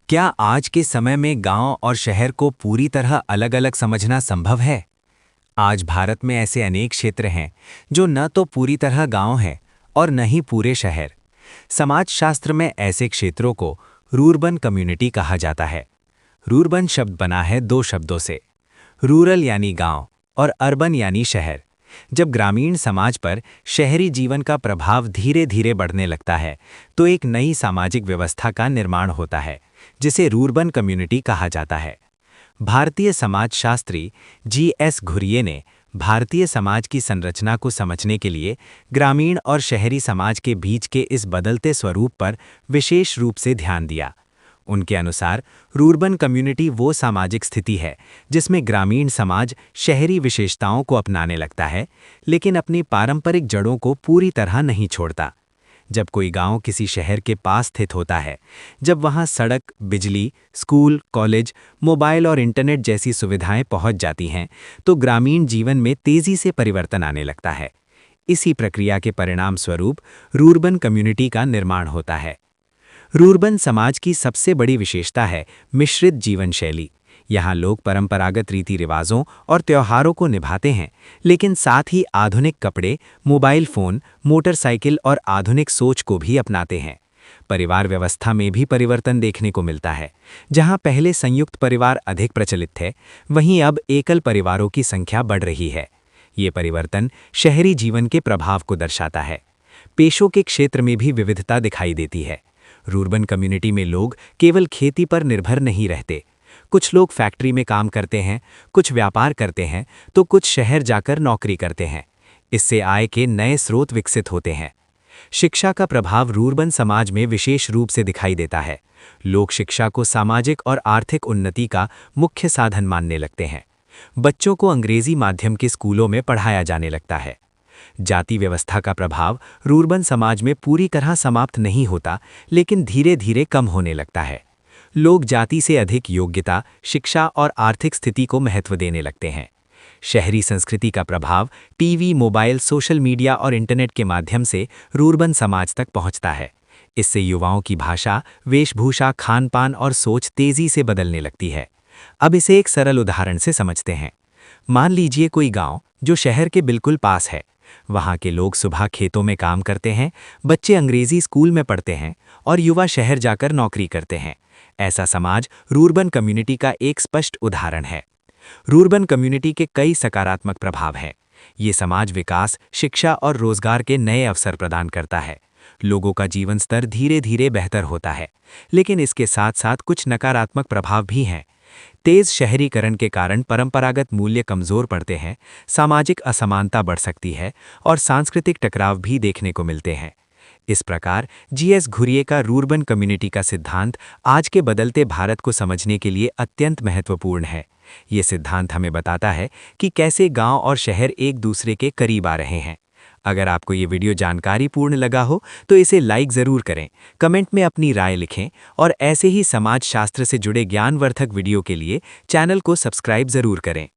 क्या आज के समय में गांव और शहर को पूरी तरह अलग-अलग समझना संभव है? आज भारत में ऐसे अनेक क्षेत्र हैं जो न तो पूरी तरह गांव है और न ही पूरे शहर। समाजशास्त्र में ऐसे क्षेत्रों को रूरबन कम्युनिटी कहा जाता है। रूरबन शब्द बना है दो शब्दों से, रूरल यानी गांव और अर्बन यानी शहर। जब ग्रामीण समाज पर शहरी जीवन का प्रभाव धीरे धीरे बढ़ने लगता है तो एक नई सामाजिक व्यवस्था का निर्माण होता है जिसे रूरबन कम्युनिटी कहा जाता है। भारतीय समाजशास्त्री जी.एस. घुरिये ने भारतीय समाज की संरचना को समझने के लिए ग्रामीण और शहरी समाज के बीच के इस बदलते स्वरूप पर विशेष रूप से ध्यान दिया। उनके अनुसार रूरबन कम्युनिटी वो सामाजिक स्थिति है जिसमें ग्रामीण समाज शहरी विशेषताओं को अपनाने लगता है, लेकिन अपनी पारंपरिक जड़ों को पूरी तरह नहीं छोड़ता। जब कोई गांव किसी शहर के पास स्थित होता है, जब वहां सड़क, बिजली, स्कूल, कॉलेज, मोबाइल और इंटरनेट जैसी सुविधाएं पहुंच जाती हैं, तो ग्रामीण जीवन में तेजी से परिवर्तन आने लगता है। इसी प्रक्रिया के परिणाम स्वरूप रूरबन कम्युनिटी का निर्माण होता है। रूरबन समाज की सबसे बड़ी विशेषता है मिश्रित जीवन शैली। यहाँ लोग परंपरागत रीति रिवाजों और त्योहारों को निभाते हैं, लेकिन साथ ही आधुनिक कपड़े, मोबाइल फ़ोन, मोटरसाइकिल और आधुनिक सोच को भी अपनाते हैं। परिवार व्यवस्था में भी परिवर्तन देखने को मिलता है। जहाँ पहले संयुक्त परिवार अधिक प्रचलित थे, वहीं अब एकल परिवारों की संख्या बढ़ रही है। ये परिवर्तन शहरी जीवन के प्रभाव को दर्शाता है। पेशों के क्षेत्र में भी विविधता दिखाई देती है। रूरबन कम्युनिटी में लोग केवल खेती पर निर्भर नहीं रहते। कुछ लोग फैक्ट्री में काम करते हैं, कुछ व्यापार करते हैं, तो कुछ शहर जाकर नौकरी करते हैं। इससे आय के नए स्रोत विकसित होते हैं। शिक्षा का प्रभाव रूरबन समाज में विशेष रूप से दिखाई देता है। लोग शिक्षा को सामाजिक और आर्थिक उन्नति का मुख्य साधन मानने लगते हैं। बच्चों को अंग्रेजी माध्यम के स्कूलों में पढ़ाया जाने लगता है। जाति व्यवस्था का प्रभाव रूरबन समाज में पूरी तरह समाप्त नहीं होता, लेकिन धीरे धीरे कम होने लगता है। लोग जाति से अधिक योग्यता, शिक्षा और आर्थिक स्थिति को महत्व देने लगते हैं। शहरी संस्कृति का प्रभाव टीवी, मोबाइल, सोशल मीडिया और इंटरनेट के माध्यम से रूरबन समाज तक पहुंचता है। इससे युवाओं की भाषा, वेशभूषा, खान-पान और सोच तेजी से बदलने लगती है। अब इसे एक सरल उदाहरण से समझते हैं। मान लीजिए कोई गांव जो शहर के बिल्कुल पास है। वहाँ के लोग सुबह खेतों में काम करते हैं, बच्चे अंग्रेजी स्कूल में पढ़ते हैं और युवा शहर जाकर नौकरी करते हैं। ऐसा समाज रूरबन कम्युनिटी का एक स्पष्ट उदाहरण है। रूरबन कम्युनिटी के कई सकारात्मक प्रभाव हैं। ये समाज विकास, शिक्षा और रोजगार के नए अवसर प्रदान करता है। लोगों का जीवन स्तर धीरे धीरे बेहतर होता है, लेकिन इसके साथ साथ कुछ नकारात्मक प्रभाव भी हैं। तेज शहरीकरण के कारण परंपरागत मूल्य कमजोर पड़ते हैं, सामाजिक असमानता बढ़ सकती है और सांस्कृतिक टकराव भी देखने को मिलते हैं। इस प्रकार जी.एस. घुरिये का रूरबन कम्युनिटी का सिद्धांत आज के बदलते भारत को समझने के लिए अत्यंत महत्वपूर्ण है। ये सिद्धांत हमें बताता है कि कैसे गांव और शहर एक दूसरे के करीब आ रहे हैं। अगर आपको ये वीडियो जानकारीपूर्ण लगा हो तो इसे लाइक ज़रूर करें, कमेंट में अपनी राय लिखें और ऐसे ही समाजशास्त्र से जुड़े ज्ञानवर्धक वीडियो के लिए चैनल को सब्सक्राइब ज़रूर करें।